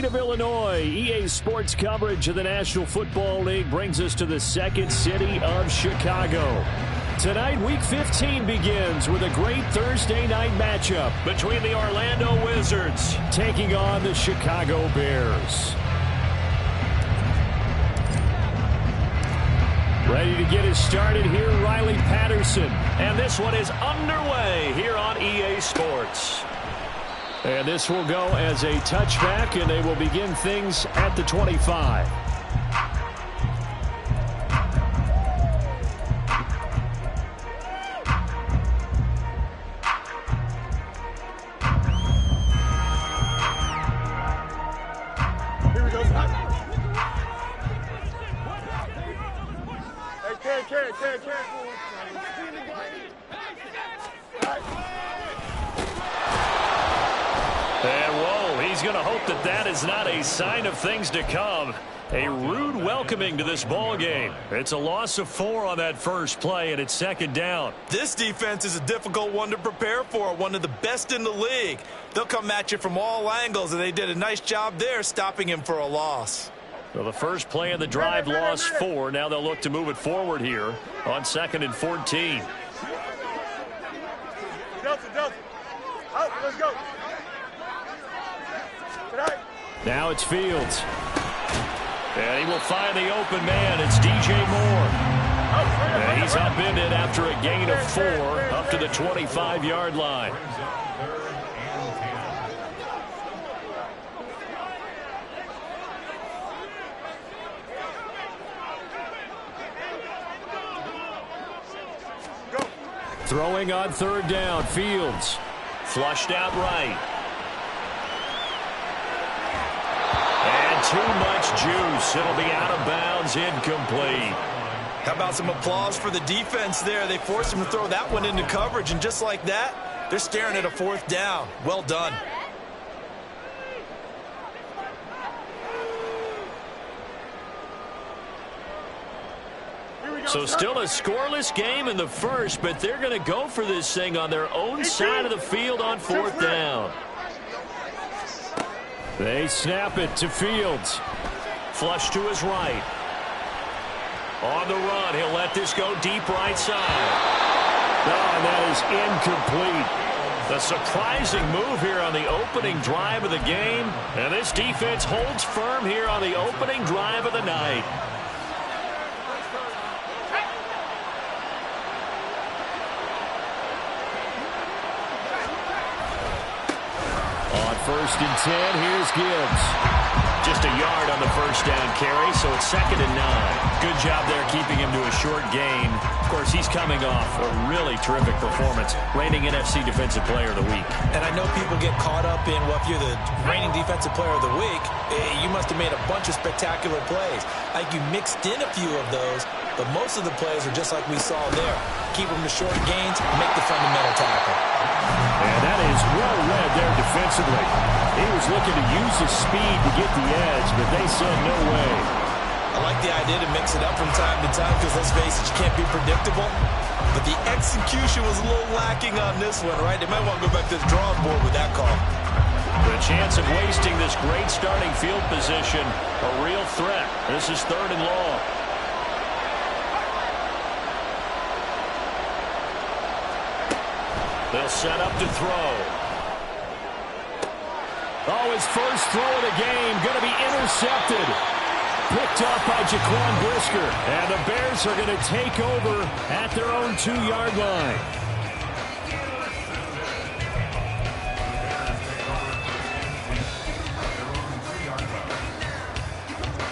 state of Illinois, EA Sports coverage of the National Football League brings us to the second city of Chicago. Tonight, Week 15 begins with a great Thursday night matchup between the Orlando Wizards taking on the Chicago Bears. Ready to get us started here, Riley Patterson. And this one is underway here on EA Sports. And this will go as a touchback, and they will begin things at the 25. Here we go. Hey, carry. And whoa, he's going to hope that that is not a sign of things to come. A rude welcoming to this ball game. It's a loss of 4 on that first play, and it's second down. This defense is a difficult one to prepare for, one of the best in the league. They'll come at you from all angles, and they did a nice job there stopping him for a loss. So the first play of the drive lost 4. Now they'll look to move it forward here on 2nd and 14. Delta. Out, let's go. Now it's Fields. And he will find the open man. It's DJ Moore. And he's upended after a gain of 4 up to the 25-yard line. Throwing on 3rd down, Fields. Flushed out right. And too much juice. It'll be out of bounds, incomplete. How about some applause for the defense there? They forced him to throw that one into coverage, and just like that, they're staring at a 4th down. Well done. So still a scoreless game in the first, but they're going to go for this thing on their own side of the field on 4th down. They snap it to Fields. Flush to his right. On the run, he'll let this go deep right side. Oh, and that is incomplete. The surprising move here on the opening drive of the game. And this defense holds firm here on the opening drive of the night. On 1st and 10, here's Gibbs. Just a yard on the first down carry, so it's 2nd and 9. Good job there keeping him to a short gain. Of course, he's coming off a really terrific performance, reigning NFC Defensive Player of the Week. And I know people get caught up in, well, if you're the reigning Defensive Player of the Week, you must have made a bunch of spectacular plays. I think you mixed in a few of those, but most of the plays are just like we saw there. Keep them to short gains, make the fundamental tackle. And that is well read there defensively. He was looking to use his speed to get the edge, but they said no way. I like the idea to mix it up from time to time because, let's face it, you can't be predictable. But the execution was a little lacking on this one, right? They might want to go back to the drawing board with that call. The chance of wasting this great starting field position, a real threat. This is 3rd and long. They'll set up to throw. Oh, his first throw of the game going to be intercepted. Picked up by Jaquan Brisker. And the Bears are going to take over at their own 2-yard line.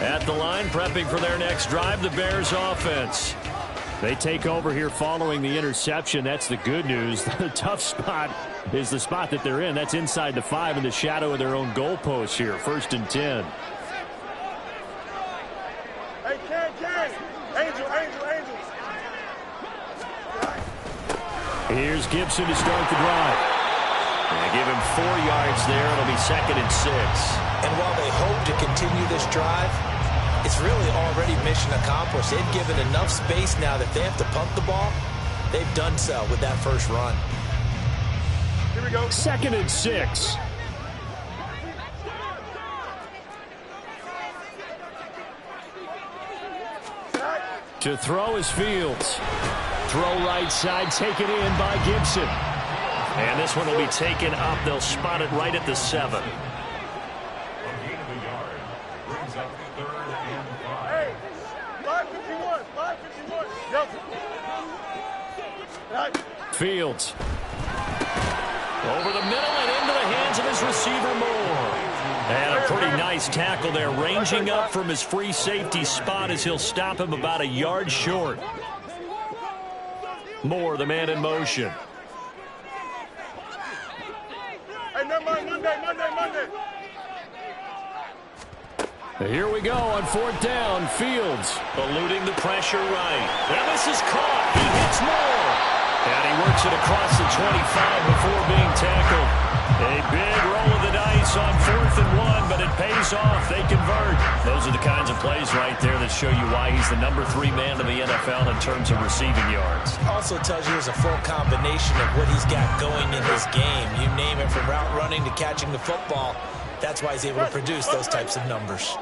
At the line, prepping for their next drive, the Bears offense. They take over here following the interception. That's the good news. The tough spot is the spot that they're in. That's inside the 5 in the shadow of their own goalpost here. 1st and 10. Hey, Ken. Angel. Here's Gibson to start the drive. They give him 4 yards there. It'll be 2nd and 6. And while they hope to continue this drive, it's really already mission accomplished. They've given enough space now that they have to punt the ball. They've done so with that first run. Here we go. 2nd and 6. To throw is Fields. Throw right side, taken in by Gibson. And this one will be taken up. They'll spot it right at the 7. Hey, 551, 551. Delta. Fields. Over the middle and into the hands of his receiver, Moore. And a pretty nice tackle there, ranging up from his free safety spot as he'll stop him about a yard short. Moore, the man in motion. Hey, never mind, Monday. Here we go on 4th down. Fields eluding the pressure right. And this is caught. He hits Moore. And he works it across the 25 before being tackled. A big roll of the dice on 4th and 1, but it pays off. They convert. Those are the kinds of plays right there that show you why he's the number 3 man in the NFL in terms of receiving yards. Also tells you there's a full combination of what he's got going in his game. You name it, from route running to catching the football. That's why he's able to produce those types of numbers.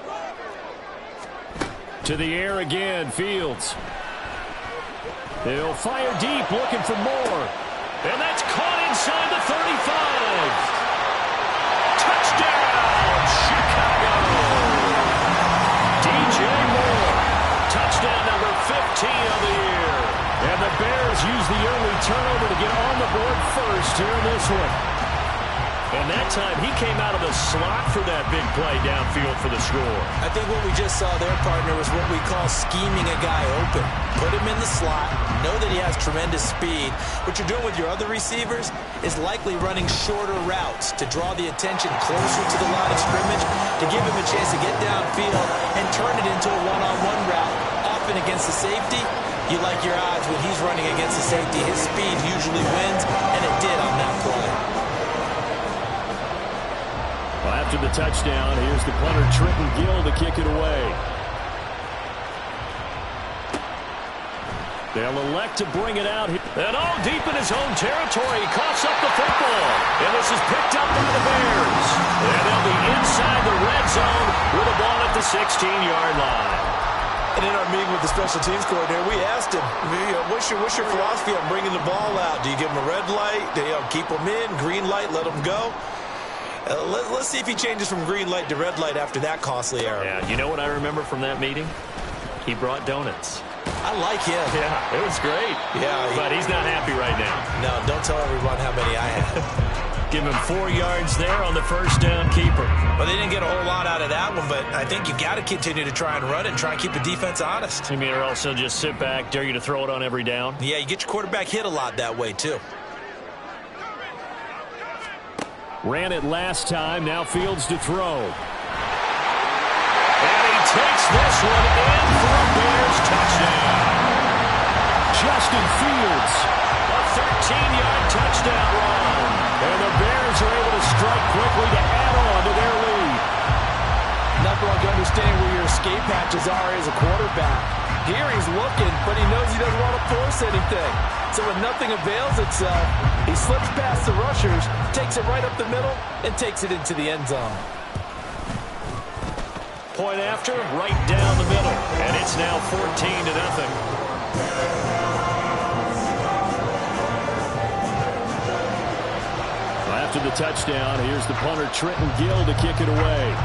To the air again, Fields. He'll fire deep, looking for more. And that's caught inside the 35. Touchdown, Chicago. DJ Moore. Touchdown number 15 of the year. And the Bears use the early turnover to get on the board first here in this one. And that time, he came out of the slot for that big play downfield for the score. I think what we just saw there, partner, was what we call scheming a guy open. Put him in the slot, know that he has tremendous speed. What you're doing with your other receivers is likely running shorter routes to draw the attention closer to the line of scrimmage, to give him a chance to get downfield and turn it into a one-on-one route, often against the safety. You like your odds when he's running against the safety. His speed usually wins, and it did on that play. After the touchdown, here's the punter, Trenton Gill, to kick it away. They'll elect to bring it out. And all deep in his own territory, he coughs up the football. And this is picked up by the Bears. And they'll be inside the red zone with a ball at the 16-yard line. And in our meeting with the special teams coordinator, we asked him, what's your philosophy on bringing the ball out? Do you give him a red light? Do you keep him in? Green light, let him go? Let's see if he changes from green light to red light after that costly error. Yeah, you know what I remember from that meeting? He brought donuts. I like him. Yeah, it was great. Yeah, but he's not happy right now. No, don't tell everyone how many I have. Give him 4 yards there on the first down keeper. Well, they didn't get a whole lot out of that one, but I think you've got to continue to try and run it and try and keep the defense honest. You mean, or else he'll just sit back, dare you to throw it on every down? Yeah, you get your quarterback hit a lot that way, too. Ran it last time, now Fields to throw. And he takes this one in for a Bears touchdown. Justin Fields, a 13-yard touchdown run. And the Bears are able to strike quickly to add on to their lead. Nothing like understanding where your escape hatches are as a quarterback. Here he's looking, but he knows he doesn't want to force anything. So when nothing avails itself, he slips past the rushers, takes it right up the middle, and takes it into the end zone. Point after, right down the middle. And it's now 14-0. After the touchdown, here's the punter, Trenton Gill, to kick it away.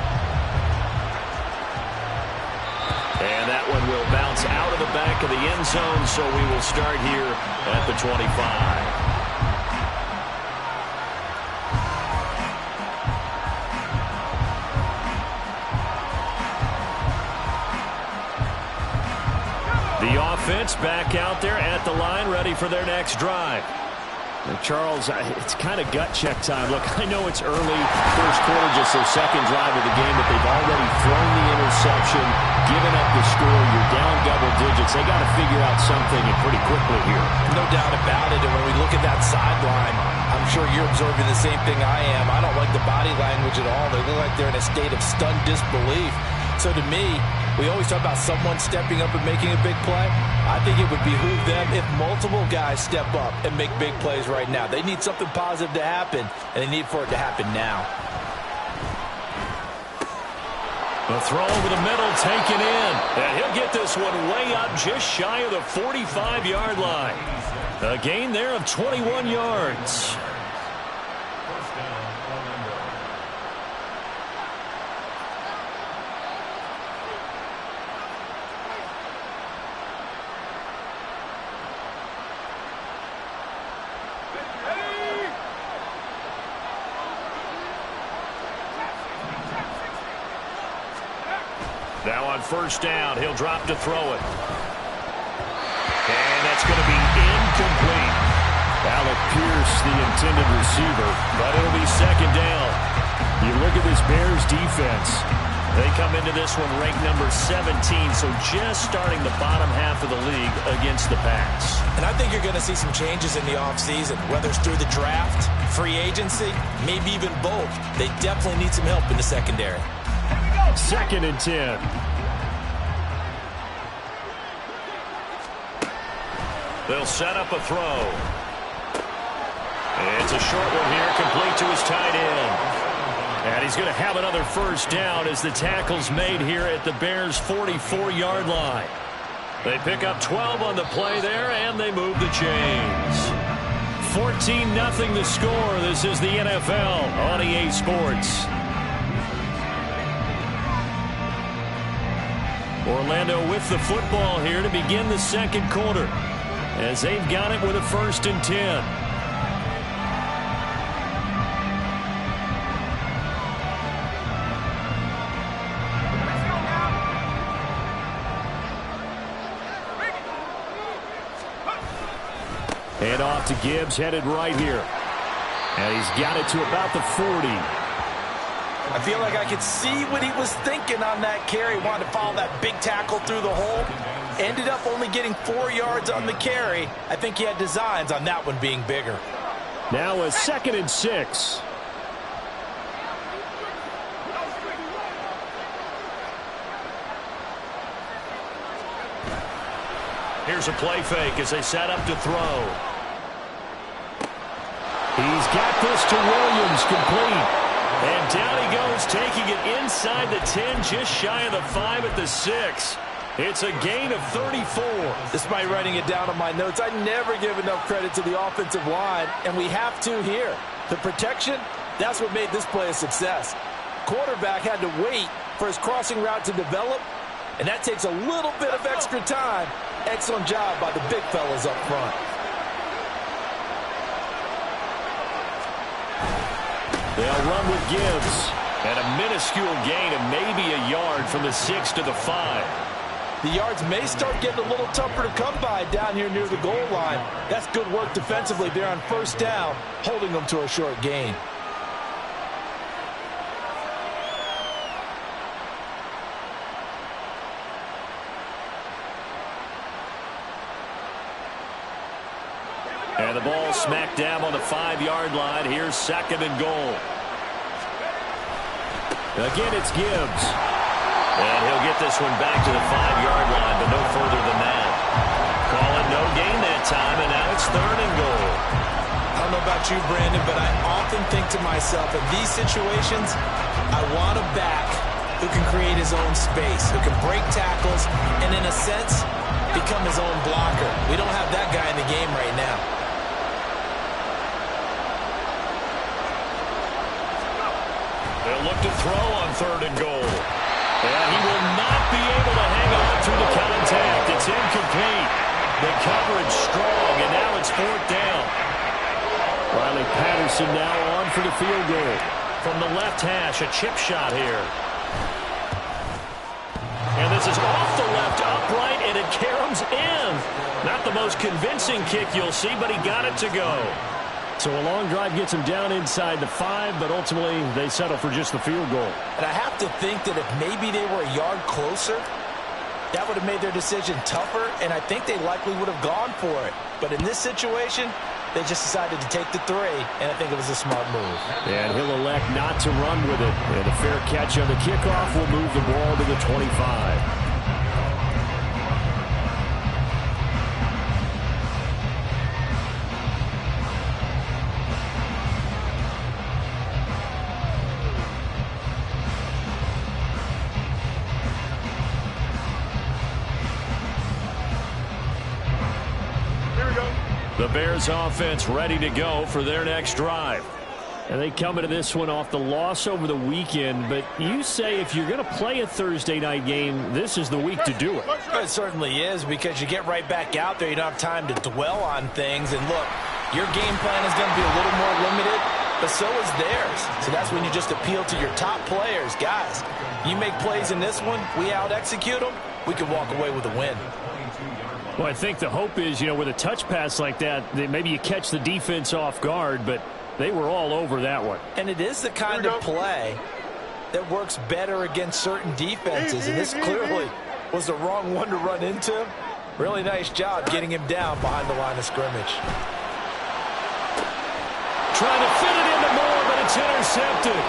And that one will bounce out of the back of the end zone, so we will start here at the 25. The offense back out there at the line, ready for their next drive. And Charles, it's kind of gut check time. Look, I know it's early, first quarter, just their second drive of the game, but they've already thrown the interception, given up the score. You're down double digits. They got to figure out something, and pretty quickly here. No doubt about it. And when we look at that sideline, I'm sure you're observing the same thing I am. I don't like the body language at all. They look like they're in a state of stunned disbelief. So to me, we always talk about someone stepping up and making a big play. I think it would behoove them if multiple guys step up and make big plays right now. They need something positive to happen, and they need for it to happen now. The throw over the middle taken in. And he'll get this one way up just shy of the 45-yard line. A gain there of 21 yards. Now on first down, he'll drop to throw it. And that's going to be incomplete. Alec Pierce, the intended receiver, but it'll be second down. You look at this Bears defense. They come into this one ranked number 17, so just starting the bottom half of the league against the pass. And I think you're going to see some changes in the offseason, whether it's through the draft, free agency, maybe even both. They definitely need some help in the secondary. Second and 10. They'll set up a throw. It's a short one here, complete to his tight end. And he's going to have another first down as the tackle's made here at the Bears' 44-yard line. They pick up 12 on the play there, and they move the chains. 14-0 the score. This is the NFL on EA Sports. Orlando with the football here to begin the second quarter, as they've got it with a 1st and 10. And off to Gibbs, headed right here. And he's got it to about the 40. I feel like I could see what he was thinking on that carry. Wanted to follow that big tackle through the hole. Ended up only getting 4 yards on the carry. I think he had designs on that one being bigger. Now a 2nd and 6. Here's a play fake as they set up to throw. He's got this to Williams, complete. And down he goes, taking it inside the 10, just shy of the 5 at the 6. It's a gain of 34. Despite writing it down on my notes, I never give enough credit to the offensive line, and we have to here. The protection, that's what made this play a success. Quarterback had to wait for his crossing route to develop, and that takes a little bit of extra time. Excellent job by the big fellas up front. They'll run with Gibbs. And a minuscule gain of maybe a yard from the 6 to the 5. The yards may start getting a little tougher to come by down here near the goal line. That's good work defensively there on first down, holding them to a short gain. And the ball smack dab on the 5-yard line. Here's 2nd and goal. Again, it's Gibbs. And he'll get this one back to the 5-yard line, but no further than that. Call it no gain that time, and now it's 3rd and goal. I don't know about you, Brandon, but I often think to myself, in these situations, I want a back who can create his own space, who can break tackles, and in a sense, become his own blocker. We don't have that guy in the game right now. They'll look to throw on 3rd and goal. And he will not be able to hang on through the contact. It's incomplete. The coverage strong, and now it's 4th down. Riley Patterson now on for the field goal. From the left hash, a chip shot here. And this is off the left upright, and it caroms in. Not the most convincing kick you'll see, but he got it to go. So a long drive gets him down inside the 5, but ultimately they settle for just the field goal. And I have to think that if maybe they were a yard closer, that would have made their decision tougher, and I think they likely would have gone for it. But in this situation, they just decided to take the 3, and I think it was a smart move. And he'll elect not to run with it. And a fair catch on the kickoff will move the ball to the 25. The Bears offense ready to go for their next drive. And they come into this one off the loss over the weekend, but you say if you're going to play a Thursday night game, this is the week to do it. It certainly is, because you get right back out there. You don't have time to dwell on things. And look, your game plan is going to be a little more limited, but so is theirs. So that's when you just appeal to your top players. Guys, you make plays in this one, we out-execute them, we can walk away with a win. Well, I think the hope is, with a touch pass like that maybe you catch the defense off guard, but they were all over that one. And it is the kind of play that works better against certain defenses, and this clearly was the wrong one to run into. Really nice job getting him down behind the line of scrimmage. Trying to fit it into Moore, but it's intercepted.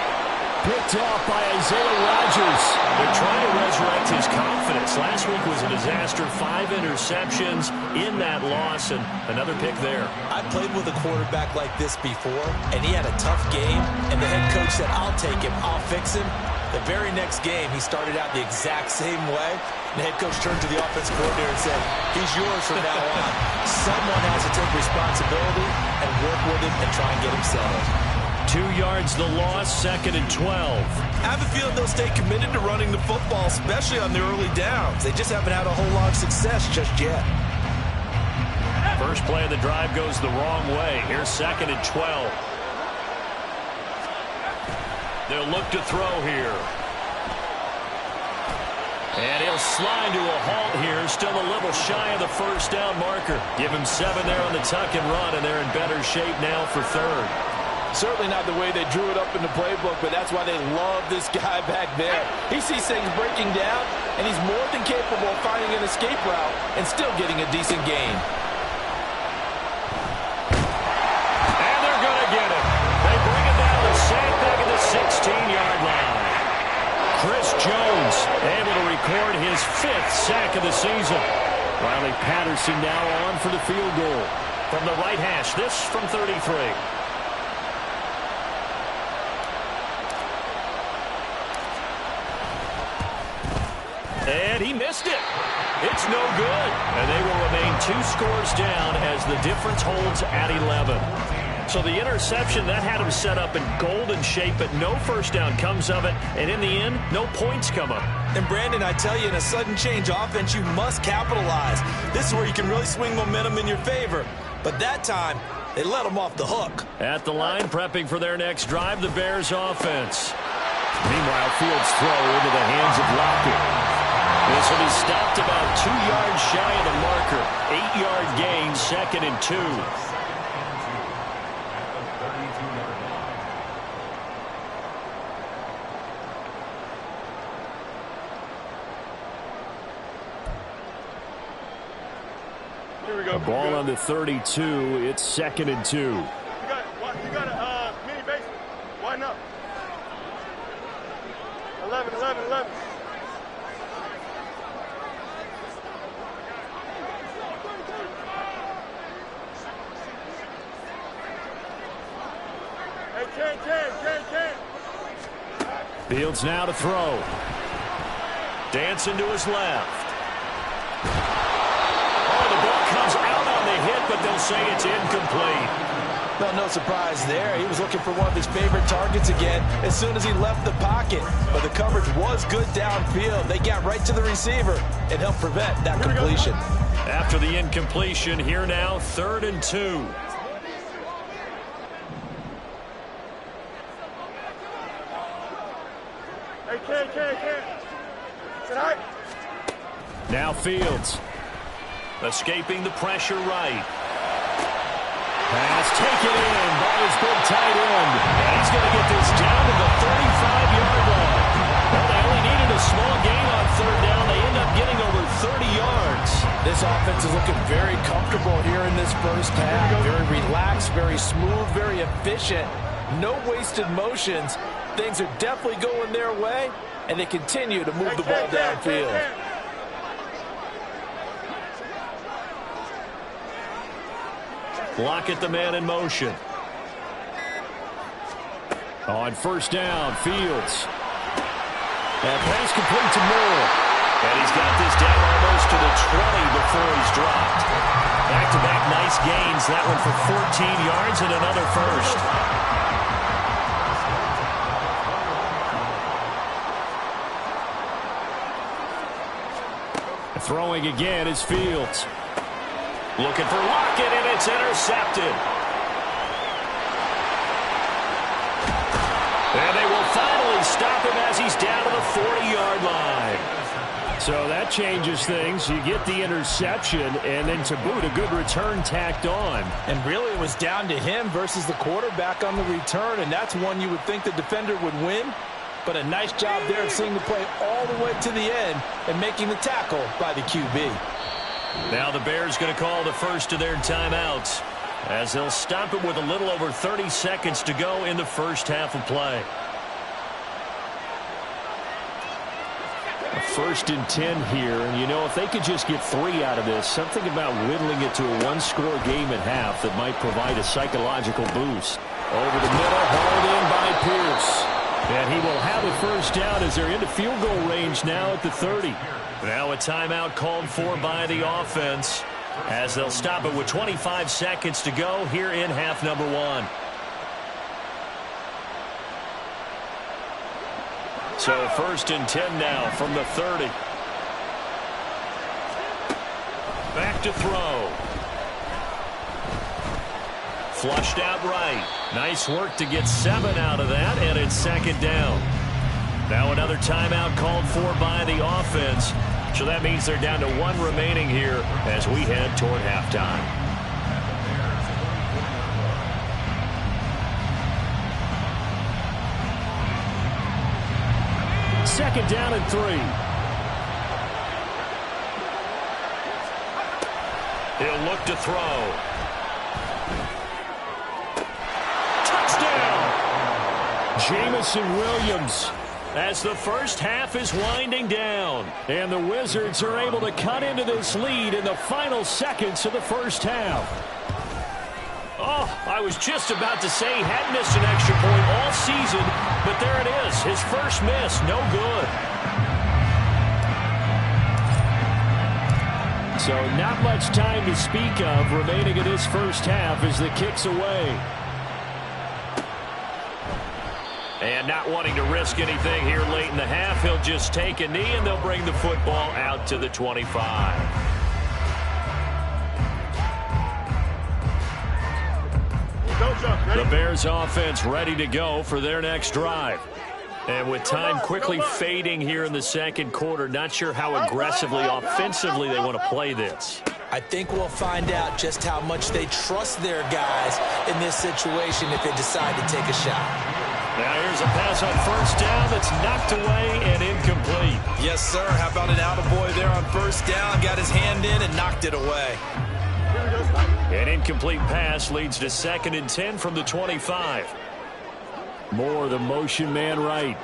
Picked off by Isaiah Rodgers. They're trying to resurrect his confidence. Last week was a disaster. 5 interceptions in that loss, and another pick there. I played with a quarterback like this before, and he had a tough game, and the head coach said, I'll take him, I'll fix him. The very next game, he started out the exact same way. The head coach turned to the offense coordinator and said, he's yours from now on. Someone has to take responsibility and work with him and try and get him settled. 2 yards the loss, 2nd and 12. I have a feeling they'll stay committed to running the football, especially on the early downs. They just haven't had a whole lot of success just yet. First play of the drive goes the wrong way. Here's 2nd and 12. They'll look to throw here. And he'll slide to a halt here. Still a little shy of the first down marker. Give him 7 there on the tuck and run, and they're in better shape now for 3rd. Certainly not the way they drew it up in the playbook, but that's why they love this guy back there. He sees things breaking down, and he's more than capable of finding an escape route and still getting a decent gain. And they're going to get it. They bring it down to sack back at the 16-yard line. Chris Jones able to record his 5th sack of the season. Riley Patterson now on for the field goal. From the right hash, this from 33. And he missed it. It's no good. And they will remain 2 scores down as the difference holds at 11. So the interception, that had him set up in golden shape, but no first down comes of it. And in the end, no points come up. And Brandon, I tell you, in a sudden change offense, you must capitalize. This is where you can really swing momentum in your favor. But that time, they let him off the hook. At the line, prepping for their next drive, the Bears offense. Meanwhile, Fields' throw into the hands of Lockett. This will be stopped about 2 yards shy of the marker. 8-yard gain, 2nd and 2. Here we go. A ball on the 32. It's 2nd and 2. You got a mini base. Why not? 11. Hey, 10. Fields now to throw. Dancing to his left. Oh, the ball comes out on the hit, but they'll say it's incomplete. Well, no surprise there. He was looking for one of his favorite targets again as soon as he left the pocket. But the coverage was good downfield. They got right to the receiver and helped prevent that completion. After the incompletion, here now, 3rd and 2. Hey, Ken. Tonight. Now Fields. Escaping the pressure right. Pass taken in by his big tight end. And he's going to get this down to the 35-yard line. Well, they only needed a small gain on 3rd down. They end up getting over 30 yards. This offense is looking very comfortable here in this first half. Very relaxed, very smooth, very efficient. No wasted motions. Things are definitely going their way, and they continue to move the ball downfield. Lockett, the man in motion. On 1st down, Fields. That pass complete to Moore. And he's got this down almost to the 20 before he's dropped. Back-to-back nice gains. That one for 14 yards and another first. Throwing again is Fields. Looking for Lockett, and it's intercepted. And they will finally stop him as he's down to the 40-yard line. So that changes things. You get the interception, and then to boot, a good return tacked on. And really it was down to him versus the quarterback on the return, and that's one you would think the defender would win. But a nice job there of seeing the play all the way to the end and making the tackle by the QB. Now the Bears going to call the first of their timeouts as they'll stop it with a little over 30 seconds to go in the first half of play. A 1st and 10 here, and you know, if they could just get 3 out of this, something about whittling it to a one-score game at half that might provide a psychological boost. Over the middle, hauled in by Pierce. And he will have a first down as they're into field goal range now at the 30. Now a timeout called for by the offense as they'll stop it with 25 seconds to go here in half number 1. So 1st and 10 now from the 30. Back to throw. Flushed out right. Nice work to get 7 out of that, and it's 2nd down. Now another timeout called for by the offense. So that means they're down to 1 remaining here as we head toward halftime. Second down and 3. He'll look to throw. Jamison Williams as the first half is winding down. And the Wizards are able to cut into this lead in the final seconds of the first half. Oh, I was just about to say he had missed an extra point all season, but there it is. His first miss, no good. So not much time to speak of remaining in this first half as the kick's away. And not wanting to risk anything here late in the half, he'll just take a knee, and they'll bring the football out to the 25. The Bears offense ready to go for their next drive. And with time quickly fading here in the second quarter, not sure how aggressively, offensively they want to play this. I think we'll find out just how much they trust their guys in this situation if they decide to take a shot. Now here's a pass on first down that's knocked away and incomplete. Yes, sir. How about an attaboy there on first down? Got his hand in and knocked it away. An incomplete pass leads to 2nd and 10 from the 25. Moore, the motion man right.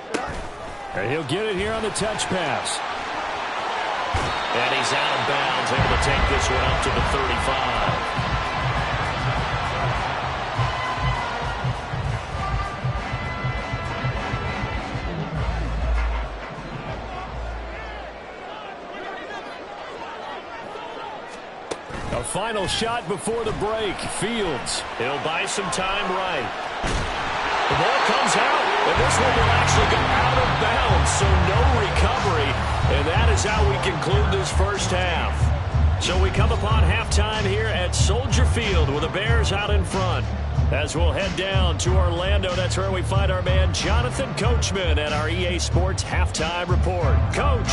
And he'll get it here on the touch pass. And he's out of bounds, able to take this one up to the 35. A final shot before the break. Fields. He'll buy some time right. The ball comes out, and this one will actually go out of bounds, so no recovery. And that is how we conclude this first half. So we come upon halftime here at Soldier Field with the Bears out in front. As we'll head down to Orlando, that's where we find our man Jonathan Coachman at our EA Sports Halftime Report. Coach.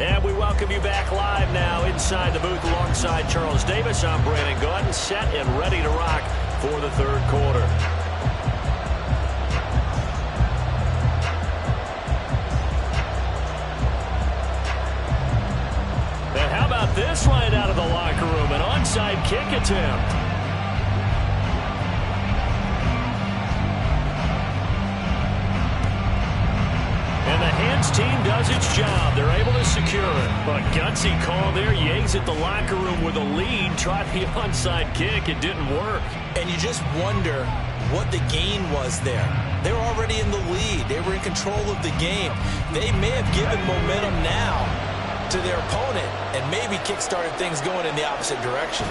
And we welcome you back live now inside the booth alongside Charles Davis. I'm Brandon Gordon, set and ready to rock for the third quarter. And how about this right out of the locker room? An onside kick attempt. team does its job. They're able to secure it. But gutsy call there. You exit the locker room with a lead. Tried the onside kick. It didn't work. And you just wonder what the gain was there. They were already in the lead. They were in control of the game. They may have given momentum now to their opponent and maybe kick-started things going in the opposite direction.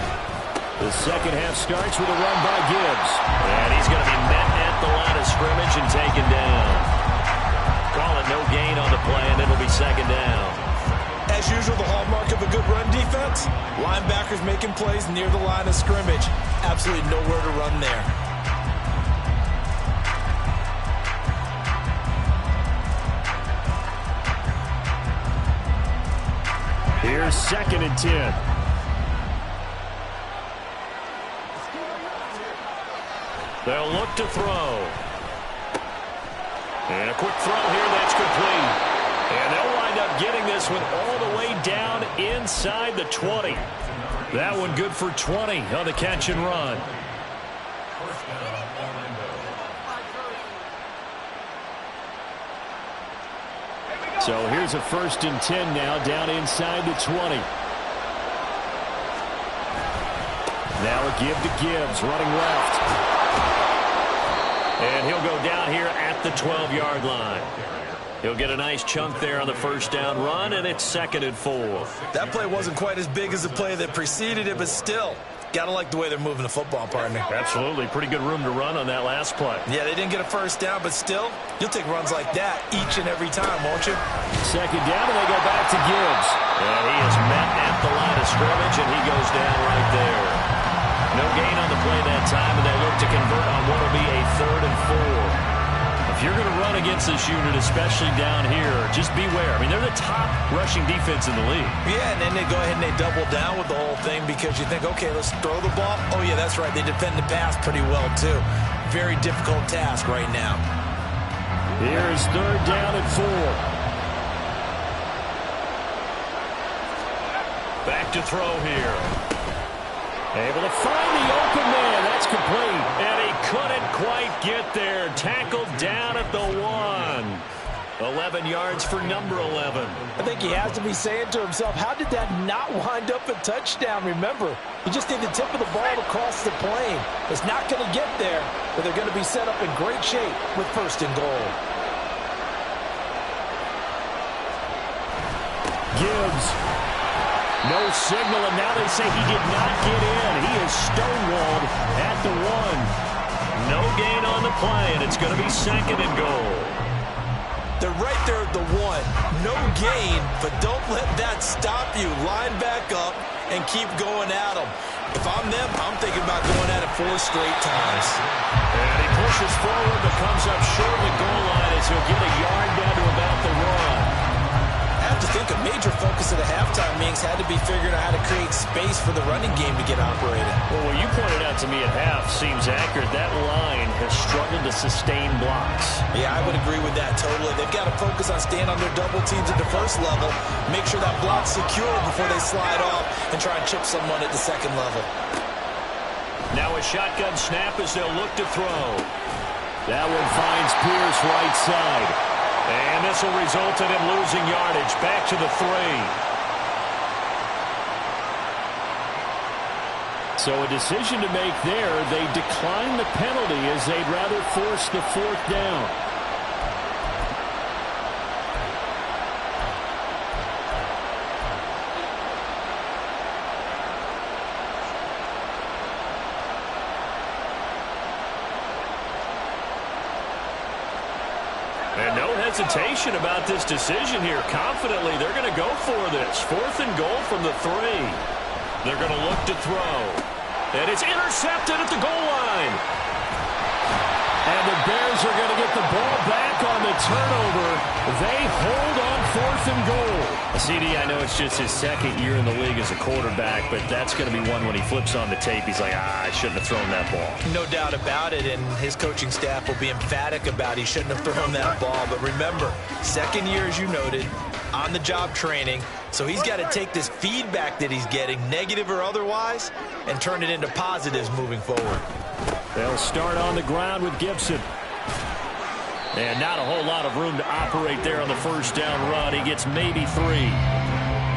The second half starts with a run by Gibbs. And he's going to be met at the line of scrimmage and taken down. Call it no gain on the play, and it'll be second down. As usual, the hallmark of a good run defense, linebackers making plays near the line of scrimmage. Absolutely nowhere to run there. Here's 2nd and 10. They'll look to throw. And a quick throw here, that's complete. And they'll wind up getting this one all the way down inside the 20. That one good for 20 on the catch and run. So here's a 1st and 10 now, down inside the 20. Now a give to Gibbs, running left. And he'll go down here at the 12-yard line. He'll get a nice chunk there on the 1st down run, and it's 2nd and 4. That play wasn't quite as big as the play that preceded it, but still, gotta like the way they're moving the football, partner. Absolutely. Pretty good room to run on that last play. Yeah, they didn't get a 1st down, but still, you'll take runs like that each and every time, won't you? 2nd down, and they go back to Gibbs. And he is met at the line of scrimmage, and he goes down right there. No gain on the play that time, and they look to convert on what will be a 3rd and 4. If you're going to run against this unit, especially down here, just beware. I mean, they're the top rushing defense in the league. Yeah, and then they go ahead and they double down with the whole thing because you think, okay, let's throw the ball. Oh, yeah, that's right. They defend the pass pretty well, too. Very difficult task right now. Here's 3rd down and 4. Back to throw here. Able to find the open man. That's complete. And he couldn't quite get there. Tackled down at the 1. 11 yards for number 11. I think he has to be saying to himself, how did that not wind up a touchdown? Remember, you just need the tip of the ball to cross the plane. It's not going to get there, but they're going to be set up in great shape with 1st and goal. Gibbs. No signal, and now they say he did not get in. He is stonewalled at the 1. No gain on the play, and it's going to be 2nd and goal. They're right there at the 1. No gain, but don't let that stop you. Line back up and keep going at them. If I'm them, I'm thinking about going at it 4 straight times. And he pushes forward, but comes up short of the goal line as he'll get a yard down to about the 1. I have to think a major focus of the halftime meetings had to be figuring out how to create space for the running game to get operating. Well, what you pointed out to me at half seems accurate. That line has struggled to sustain blocks. Yeah, I would agree with that totally. They've got to focus on staying on their double teams at the 1st level, make sure that block's secure before they slide off and try and chip someone at the 2nd level. Now a shotgun snap as they'll look to throw. That one finds Pierce right side. And this will result in him losing yardage. Back to the 3. So a decision to make there. They decline the penalty as they'd rather force the 4th down. And no hesitation about this decision here. Confidently, they're going to go for this. 4th and goal from the 3. They're going to look to throw. And it's intercepted at the goal line. And the Bears are going to get the ball back on the turnover. They hold on 4th and goal. CD, I know it's just his 2nd year in the league as a quarterback, but that's going to be one when he flips on the tape. He's like, I shouldn't have thrown that ball. No doubt about it, and his coaching staff will be emphatic about he shouldn't have thrown that ball. But remember, 2nd year, as you noted, on-the-job training. So he's got to take this feedback that he's getting, negative or otherwise, and turn it into positives moving forward. They'll start on the ground with Gibson. And not a whole lot of room to operate there on the first down run. He gets maybe 3.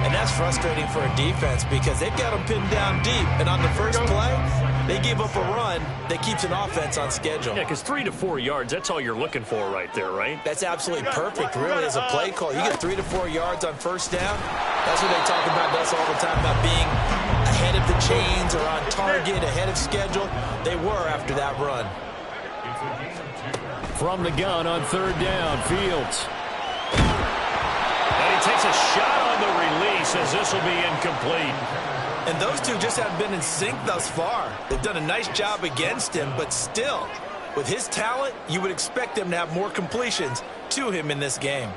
And that's frustrating for a defense because they've got them pinned down deep. And on the first play, they gave up a run that keeps an offense on schedule. Yeah, because 3 to 4 yards, that's all you're looking for right there, right? That's absolutely perfect, really, as a play call. You get 3 to 4 yards on first down. That's what they talk about us all the time, about being ahead of the chains or on target, ahead of schedule. They were after that run. From the gun on third down, Fields. And he takes a shot on the release as this will be incomplete. And those two just haven't been in sync thus far. They've done a nice job against him, but still, with his talent, you would expect him to have more completions to him in this game.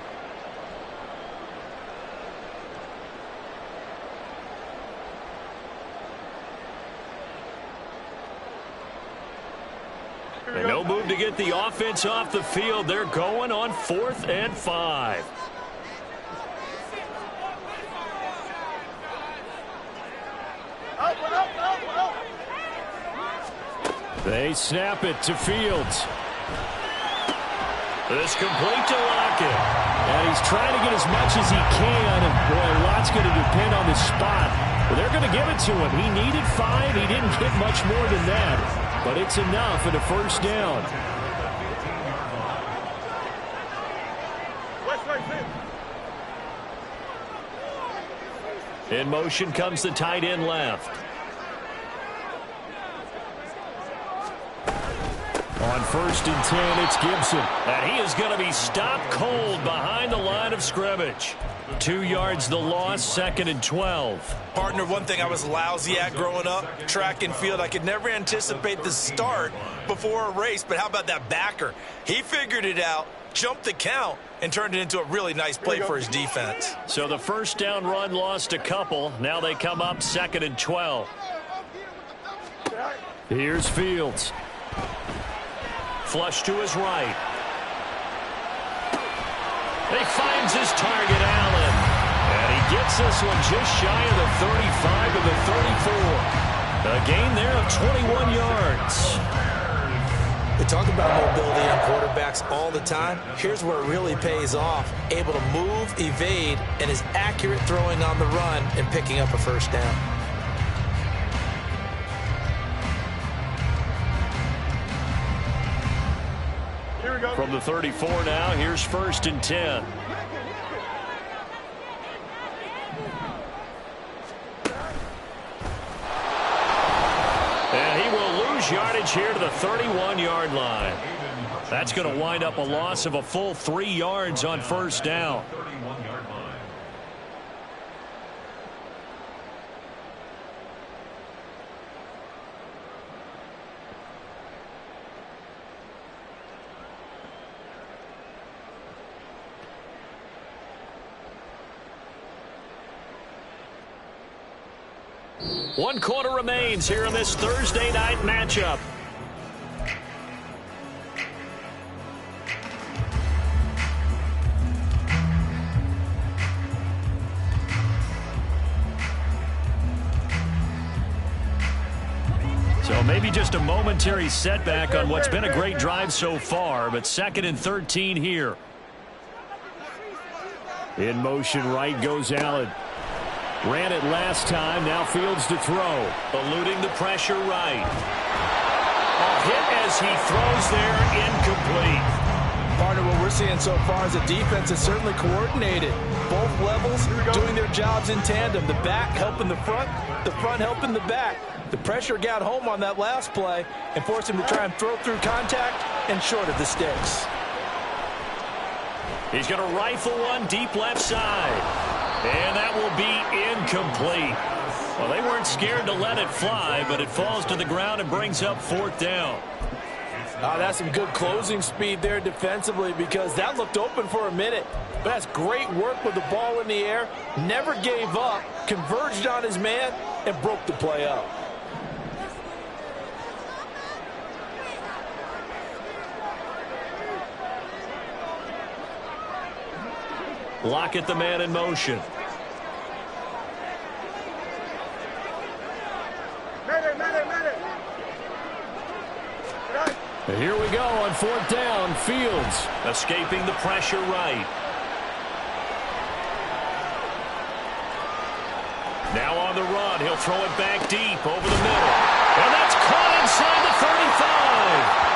And no move to get the offense off the field. They're going on 4th and 5. They snap it to Fields. This complete to Lockett. And he's trying to get as much as he can. And boy, a lot's going to depend on the spot. But they're going to give it to him. He needed 5. He didn't get much more than that. But it's enough at a first down. In motion comes the tight end left. On 1st and 10, it's Gibson. And he is going to be stopped cold behind the line of scrimmage. 2 yards the loss, 2nd and 12. Partner, one thing I was lousy at growing up, track and field, I could never anticipate the start before a race, but how about that backer? He figured it out, jumped the count, and turned it into a really nice play for his defense. So the first down run lost a couple. Now they come up 2nd and 12. Here's Fields. Flush to his right. He finds his target, Allen. And he gets this one just shy of the 35 to the 34. A gain there of 21 yards. We talk about mobility on quarterbacks all the time. Here's where it really pays off. Able to move, evade, and is accurate throwing on the run and picking up a first down. From the 34 now, here's 1st and 10. And he will lose yardage here to the 31-yard line. That's going to wind up a loss of a full 3 yards on first down. One quarter remains here in this Thursday night matchup. So maybe just a momentary setback on what's been a great drive so far, but 2nd and 13 here. In motion right goes Allen. Ran it last time, now Fields to throw. Eluding the pressure right. A hit as he throws there, incomplete. Part of what we're seeing so far is the defense is certainly coordinated. Both levels doing their jobs in tandem. The back helping the front helping the back. The pressure got home on that last play and forced him to try and throw through contact and short of the sticks. He's going to rifle one deep left side. And that will be incomplete. Well, they weren't scared to let it fly, but it falls to the ground and brings up 4th down. That's some good closing speed there defensively because that looked open for a minute. But that's great work with the ball in the air. Never gave up, converged on his man, and broke the play up. Lockett, the man in motion. Here we go on 4th down. Fields escaping the pressure right. Now on the run. He'll throw it back deep over the middle. And that's caught inside the 35.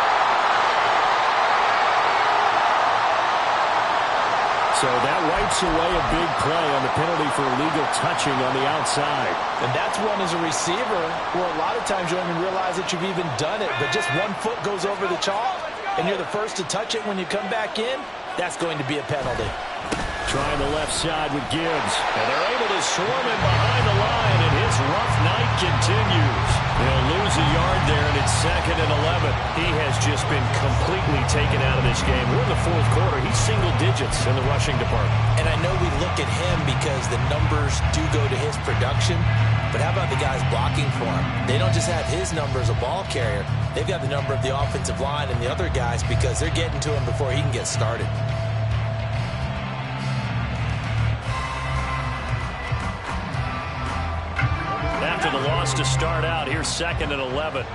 So that wipes away a big play on the penalty for illegal touching on the outside. And that's one as a receiver where a lot of times you don't even realize that you've even done it. But just one foot goes over the chalk, and you're the first to touch it when you come back in. That's going to be a penalty. Trying the left side with Gibbs. And they're able to swarm him behind the line, and his rough night continues. They'll lose a yard there, and it's 2nd and 11. He has just been completely taken out of this game. We're in the 4th quarter. He's single digits in the rushing department. And I know we look at him because the numbers do go to his production, but how about the guys blocking for him? They don't just have his number as a ball carrier. They've got the number of the offensive line and the other guys because they're getting to him before he can get started. After the loss to start out, here's 2nd and 11.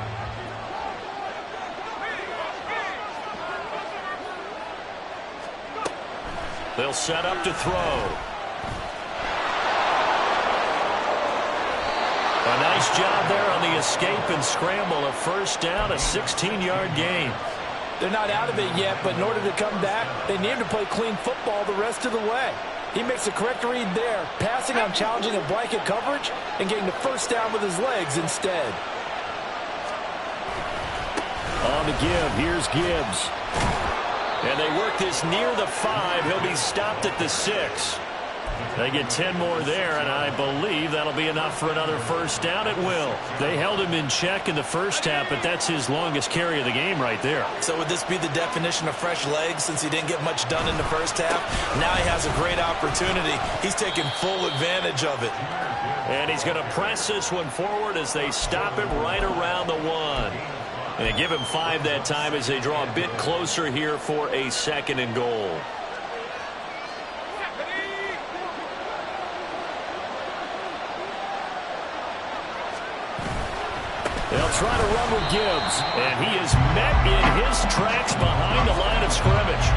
They'll set up to throw. A nice job there on the escape and scramble. A 1st down, a 16-yard gain. They're not out of it yet, but in order to come back, they need to play clean football the rest of the way. He makes a correct read there, passing on challenging a blanket coverage and getting the 1st down with his legs instead. On the give, here's Gibbs. And they work this near the 5. He'll be stopped at the 6. They get 10 more there, and I believe that'll be enough for another 1st down. It will. They held him in check in the 1st half, but that's his longest carry of the game right there. So would this be the definition of fresh legs since he didn't get much done in the 1st half? Now he has a great opportunity. He's taking full advantage of it. And he's going to press this one forward as they stop him right around the 1. And they give him 5 that time as they draw a bit closer here for a 2nd and goal. They'll try to run with Gibbs, and he is met in his tracks behind the line of scrimmage.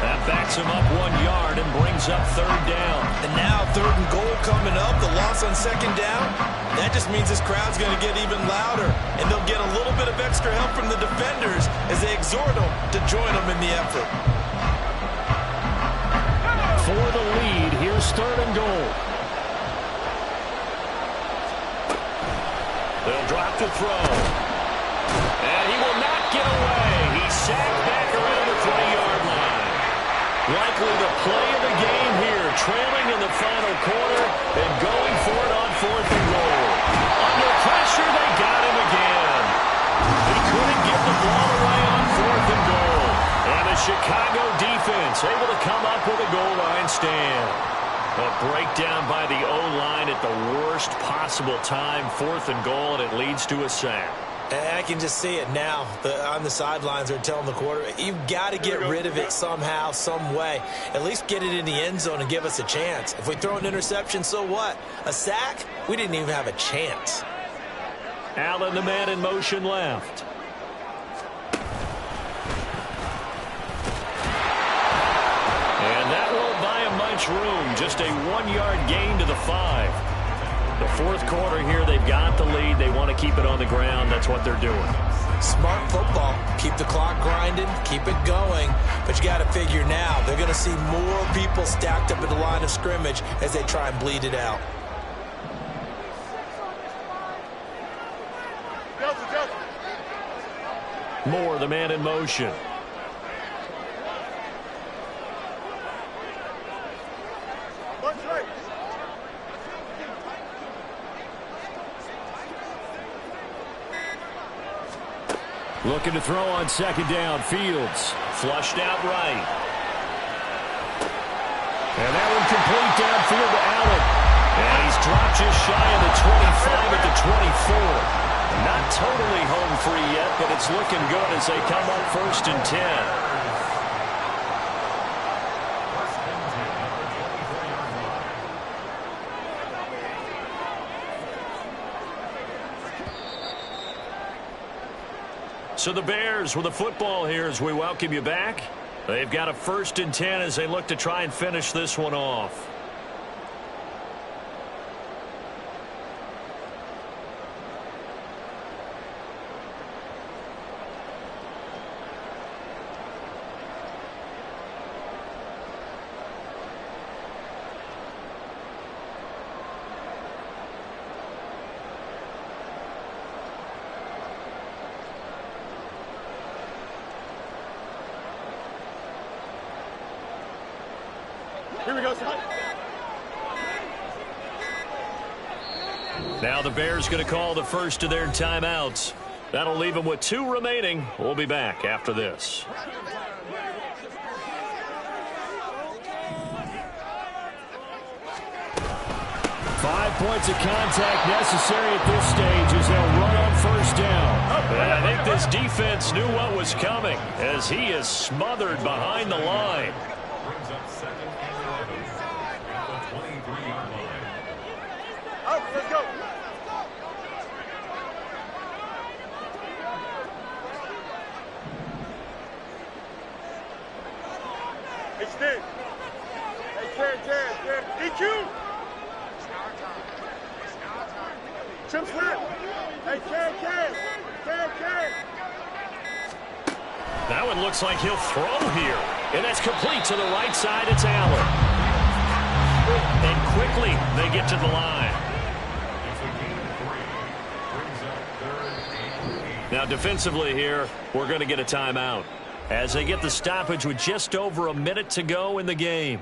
That backs him up 1 yard and brings up 3rd down. And now 3rd and goal coming up, the loss on 2nd down. That just means this crowd's going to get even louder, and they'll get a little bit of extra help from the defenders as they exhort them to join them in the effort. For the lead, here's 3rd and goal. They'll drop to throw. And he will not get away. He's sacked back around the 3-yard line. Likely the play of the game here, trailing in the final quarter and going for it on 4th and goal. Under pressure, they got him again. He couldn't get the ball away on 4th and goal. And the Chicago defense able to come up with a goal line stand. A breakdown by the O-line at the worst possible time. 4th and goal, and it leads to a sack. And I can just see it now. On the sidelines, they're telling the quarterback, you've got to get rid of it somehow, some way. At least get it in the end zone and give us a chance. If we throw an interception, so what? A sack? We didn't even have a chance. Allen, the man in motion left. And that won't buy him much room. Just a 1-yard gain to the 5. The 4th quarter here, they've got the lead. They want to keep it on the ground. That's what they're doing. Smart football. Keep the clock grinding. Keep it going. But you got to figure now, they're going to see more people stacked up at the line of scrimmage as they try and bleed it out. Moore, the man in motion. Looking to throw on 2nd down. Fields flushed out right. And that one complete downfield to Allen. And he's dropped just shy of the 25 at the 24. Not totally home free yet, but it's looking good as they come up 1st and 10. So the Bears with the football here as we welcome you back. They've got a 1st and 10 as they look to try and finish this one off. Here we go, son. Now the Bears going to call the first of their timeouts. That'll leave them with 2 remaining. We'll be back after this. 5 points of contact necessary at this stage as they'll run on 1st down. And I think this defense knew what was coming as he is smothered behind the line. Let's go. Hey, Steve. Hey, Ted. DQ. Chip snap. Hey, Ted. That one looks like he'll throw here. And that's complete to the right side. It's Allen. And quickly they get to the line. Now defensively here, we're going to get a timeout as they get the stoppage with just over a minute to go in the game.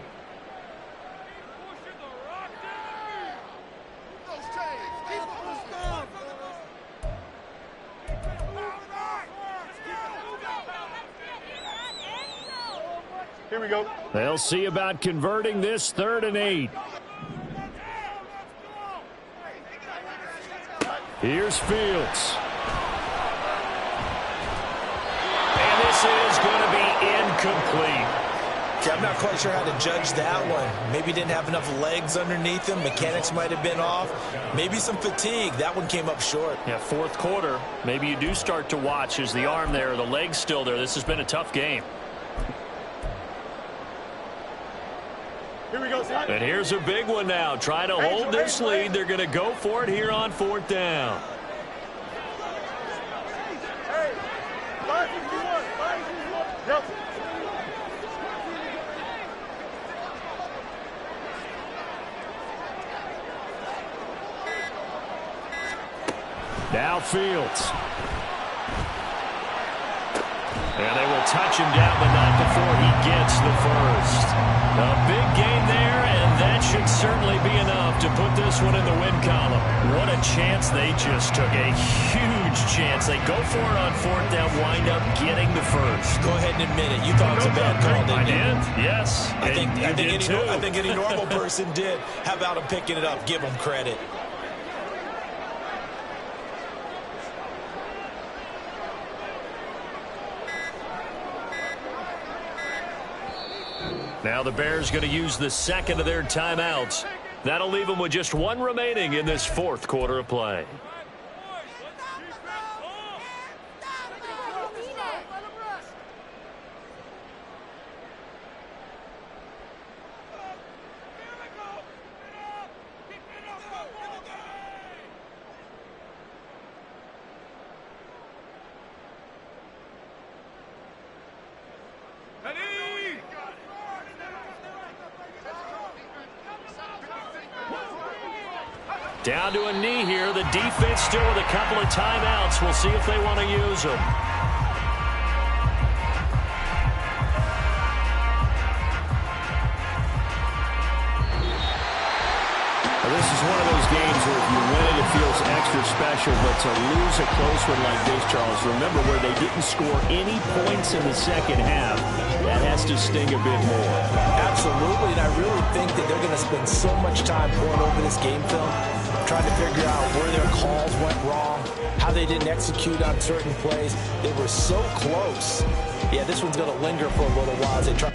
Here we go. They'll see about converting this 3rd and 8. Here's Fields. And this is going to be incomplete. Yeah, I'm not quite sure how to judge that one. Maybe didn't have enough legs underneath him. Mechanics might have been off. Maybe some fatigue. That one came up short. Yeah, 4th quarter. Maybe you do start to watch. Is the arm there, the leg's still there? This has been a tough game. Here we go, son. And here's a big one now. Trying to hold this lead. They're going to go for it here on 4th down. Hey, 561. Yep. Now Fields. And they will touch him down, but not before he gets the first. A big game there, and that should certainly be enough to put this one in the win column. What a chance they just took. A huge chance. They go for it on 4th down, wind up getting the first. Go ahead and admit it. You thought it was a bad call, didn't you? I did, yes. I think any normal person did. How about him picking it up? Give him credit. Now the Bears going to use the 2nd of their timeouts. That'll leave them with just 1 remaining in this 4th quarter of play. Down to a knee here. The defense still with a couple of timeouts. We'll see if they want to use them. This is one of those games where if you win it, it feels extra special. But to lose a close one like this, Charles, remember where they didn't score any points in the 2nd half. That has to sting a bit more. Absolutely, and I really think that they're going to spend so much time going over this game film, trying to figure out where their calls went wrong, how they didn't execute on certain plays. They were so close. Yeah, this one's going to linger for a little while as they try.